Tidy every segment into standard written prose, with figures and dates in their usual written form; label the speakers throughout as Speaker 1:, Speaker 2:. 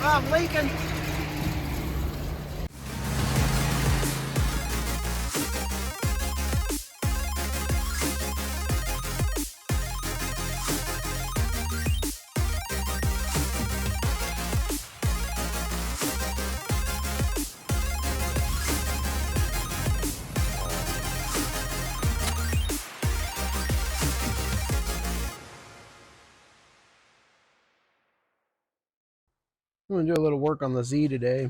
Speaker 1: I'm leaking. I'm gonna do a little work on the Z today.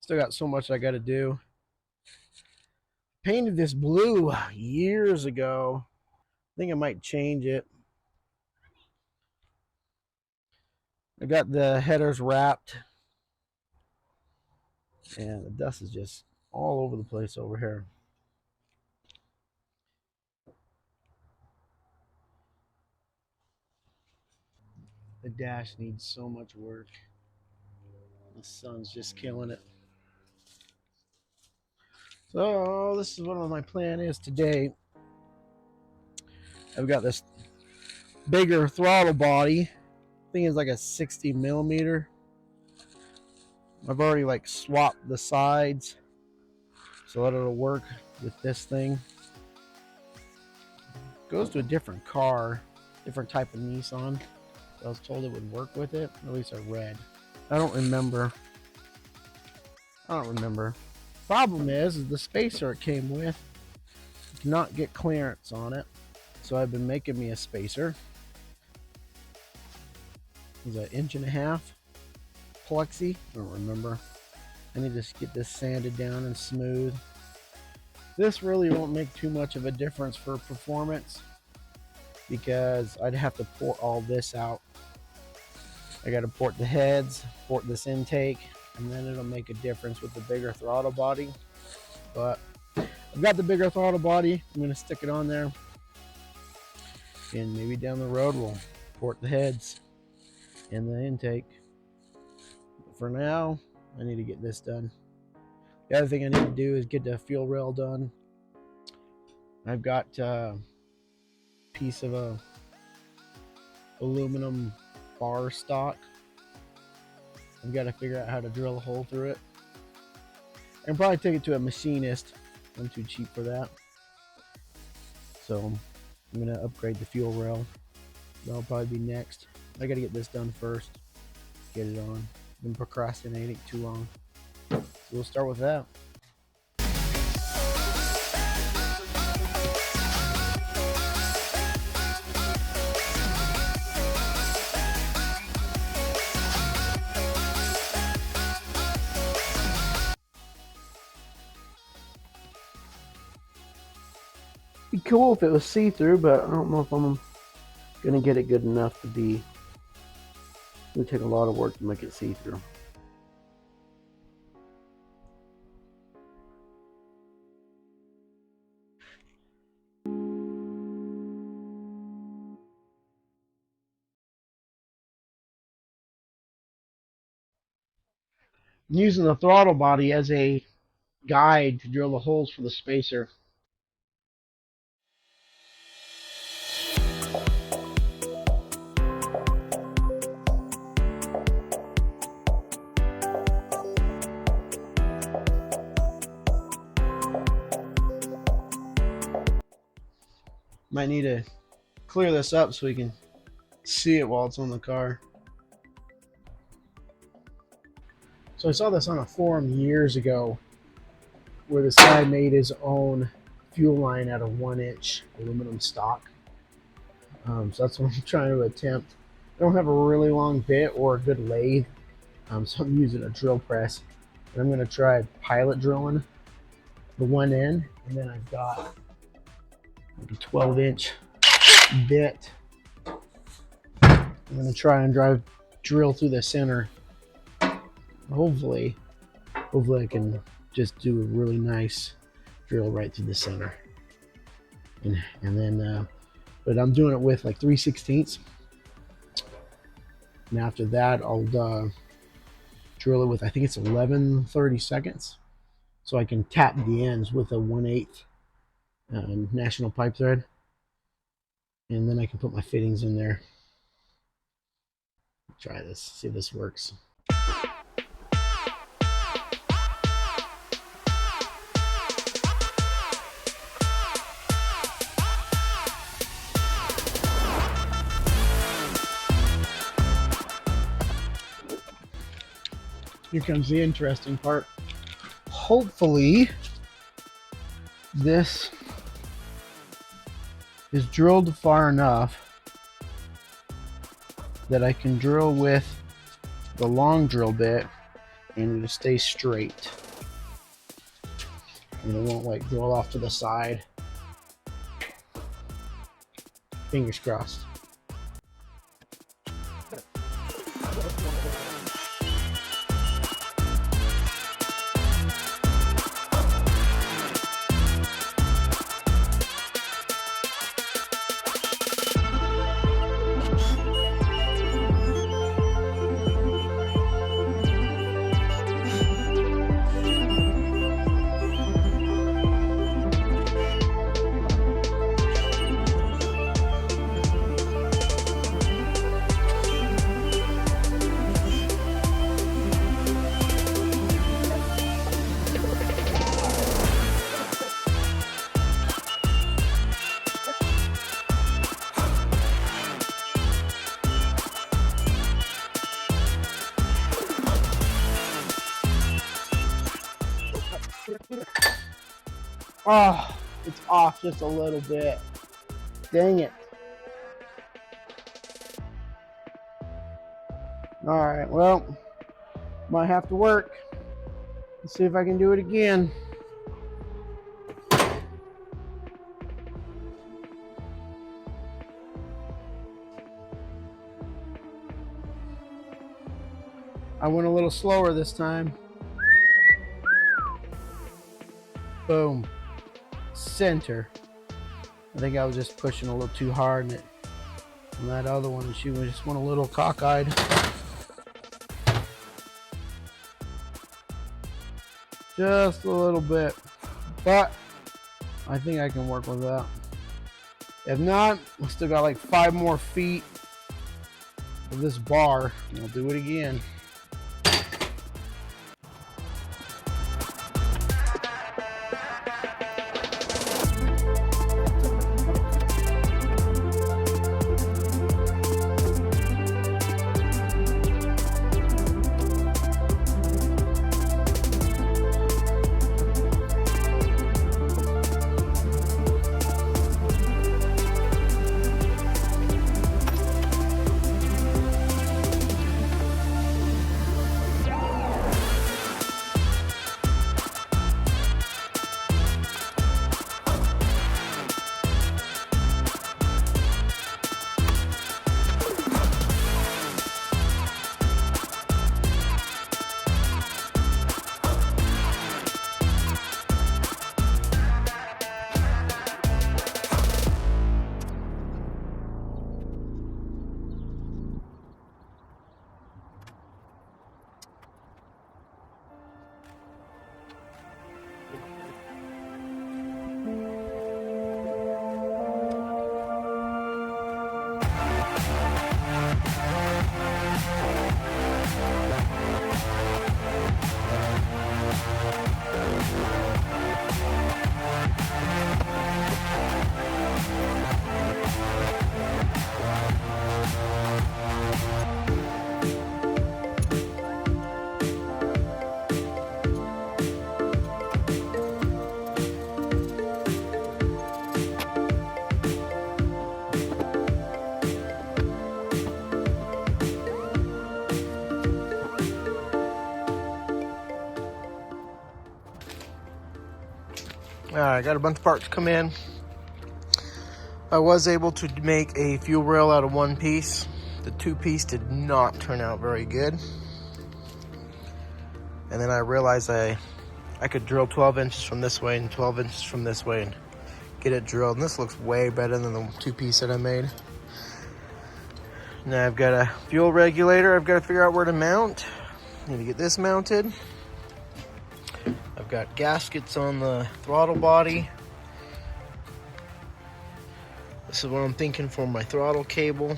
Speaker 1: Still got so much I got to do. Painted this blue years ago. I think I might change it. I got the headers wrapped, and the dust is just all over the place over here. The dash needs so much work. The sun's just killing it. So this is what my plan is today. I've got this bigger throttle body. I think it's like a 60 millimeter. I've already like swapped the sides so that it'll work with this thing. It goes to a different car, different type of Nissan. I was told it would work with it. At least I read. I don't remember. Problem is the spacer it came with did not get clearance on it. So I've been making me a spacer. It's an 1.5 inch plexi. I don't remember. I need to get this sanded down and smooth. This really won't make too much of a difference for performance because I'd have to port all this out. I got to port the heads, port this intake, and then it'll make a difference with the bigger throttle body. But I've got the bigger throttle body. I'm going to stick it on there, and maybe down the road we'll port the heads and the intake. But for now, I need to get this done. The other thing I need to do is get the fuel rail done. I've got a piece of a aluminum bar stock. I've got to figure out how to drill a hole through it. I can probably take it to a machinist. I'm too cheap for that. So I'm going to upgrade the fuel rail. That'll probably be next. I got to get this done first. Get it on. I've been procrastinating too long. So we'll start with that. Be cool if it was see-through, but I don't know if I'm gonna get it good enough to be. It's gonna take a lot of work to make it see-through. I'm using the throttle body as a guide to drill the holes for the spacer. Might need to clear this up so we can see it while it's on the car. So I saw this on a forum years ago where this guy made his own fuel line out of 1-inch aluminum stock. So that's what I'm trying to attempt. I don't have a really long bit or a good lathe, so I'm using a drill press. And I'm going to try pilot drilling the one end, and then I've got a 12-inch bit. I'm going to try and drill through the center. Hopefully I can just do a really nice drill right through the center. And then, but I'm doing it with like 3/16. And after that, I'll drill it with, I think it's 11/32, so I can tap the ends with a 1/8 national pipe thread, and then I can put my fittings in there. Try this, see if this works. Here comes the interesting part. Hopefully, this is drilled far enough that I can drill with the long drill bit and it'll stay straight. And it won't like drill off to the side. Fingers crossed. Oh, it's off just a little bit. Dang it. Alright, well, might have to work. Let's see if I can do it again. I went a little slower this time. Boom. Center. I think I was just pushing a little too hard and that other one, she just went a little cockeyed. Just a little bit. But I think I can work with that. If not, I still got like 5 more feet of this bar and I'll do it again. Alright, got a bunch of parts come in. I was able to make a fuel rail out of one piece. The 2-piece did not turn out very good. And then I realized I could drill 12 inches from this way and 12 inches from this way and get it drilled. And this looks way better than the 2-piece that I made. Now I've got a fuel regulator I've got to figure out where to mount. Need to get this mounted. I've got gaskets on the throttle body. This is what I'm thinking for my throttle cable.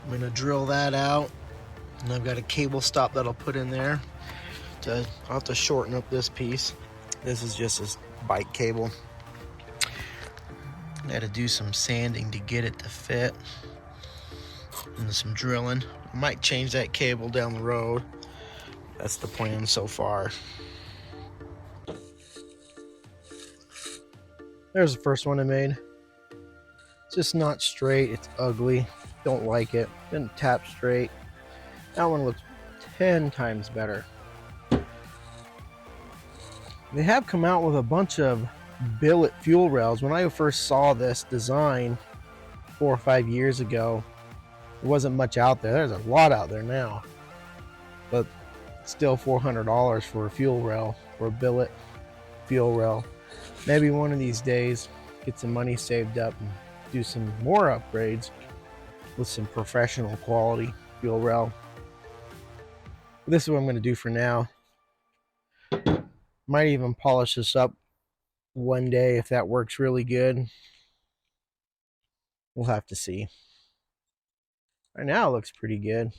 Speaker 1: I'm gonna drill that out. And I've got a cable stop that I'll put in there. I'll have to shorten up this piece. This is just this bike cable. I had to do some sanding to get it to fit. And some drilling. I might change that cable down the road. That's the plan so far. There's the first one I made. It's just not straight. It's ugly. Don't like it. Didn't tap straight. That one looks 10 times better. They have come out with a bunch of billet fuel rails. When I first saw this design 4 or 5 years ago, there wasn't much out there. There's a lot out there now. But still $400 for a fuel rail, for a billet fuel rail. Maybe one of these days get some money saved up and do some more upgrades with some professional quality fuel rail. This is what I'm going to do for now. Might even polish this up one day if that works really good. We'll have to see. Right now it looks pretty good.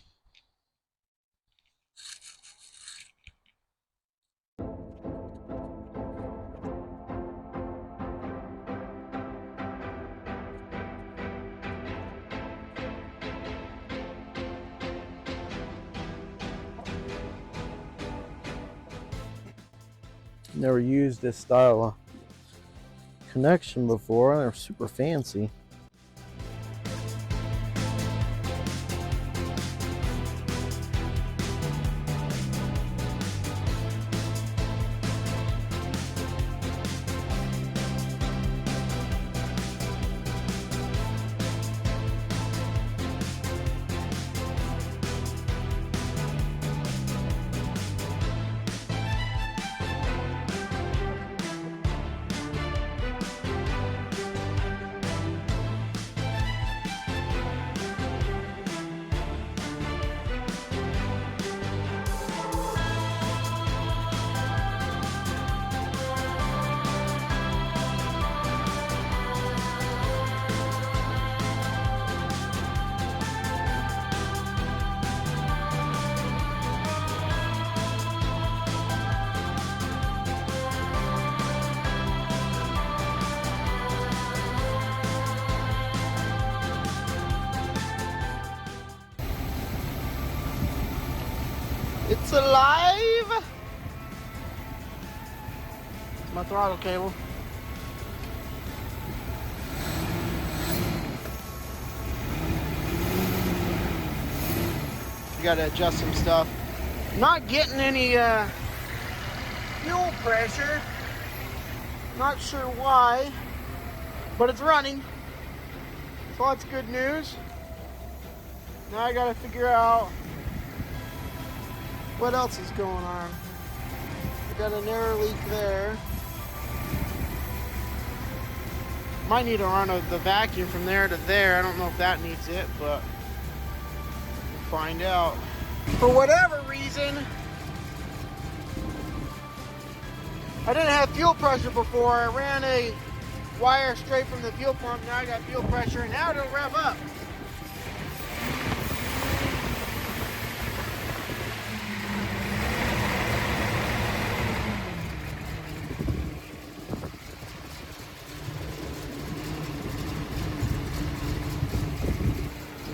Speaker 1: Never used this style of connection before. They're super fancy. It's alive! It's my throttle cable. You gotta adjust some stuff. Not getting any fuel pressure. Not sure why, but it's running. So that's good news. Now I gotta figure out what else is going on. I got an air leak there. Might need to run the vacuum from there to there. I don't know if that needs it, but we'll find out. For whatever reason, I didn't have fuel pressure before. I ran a wire straight from the fuel pump. Now I got fuel pressure, and now it'll rev up.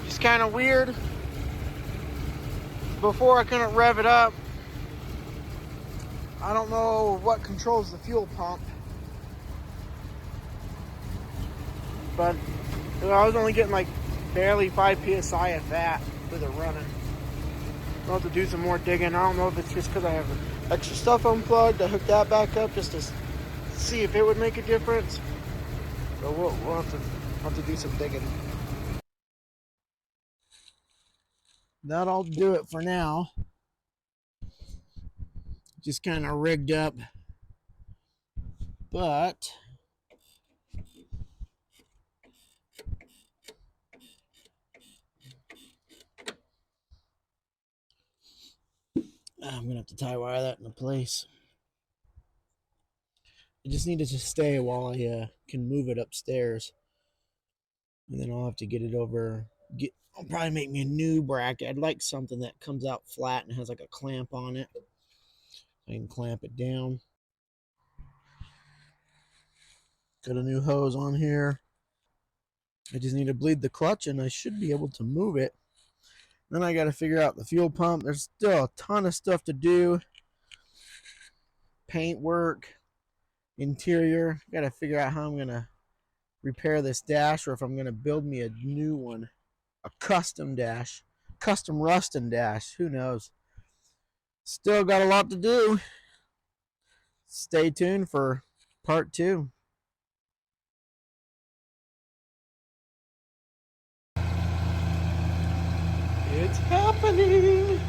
Speaker 1: It's kind of weird. Before I couldn't rev it up. I don't know what controls the fuel pump, but I was only getting like barely 5 psi of that with it running. I'll have to do some more digging. I don't know if it's just because I have extra stuff unplugged. I hooked that back up just to see if it would make a difference. So we'll have to do some digging. That'll do it for now. Just kind of rigged up, but I'm gonna have to tie wire that into place. I just need it to stay while I can move it upstairs, and then I'll have to get it over. I'll probably make me a new bracket. I'd like something that comes out flat and has like a clamp on it. I can clamp it down. Got a new hose on here. I just need to bleed the clutch and I should be able to move it Then I got to figure out the fuel pump. There's still a ton of stuff to do. Paint work, interior. Got to figure out how I'm going to repair this dash or if I'm going to build me a new one. A custom dash. Custom Rustin dash. Who knows? Still got a lot to do. Stay tuned for part 2. It's happening.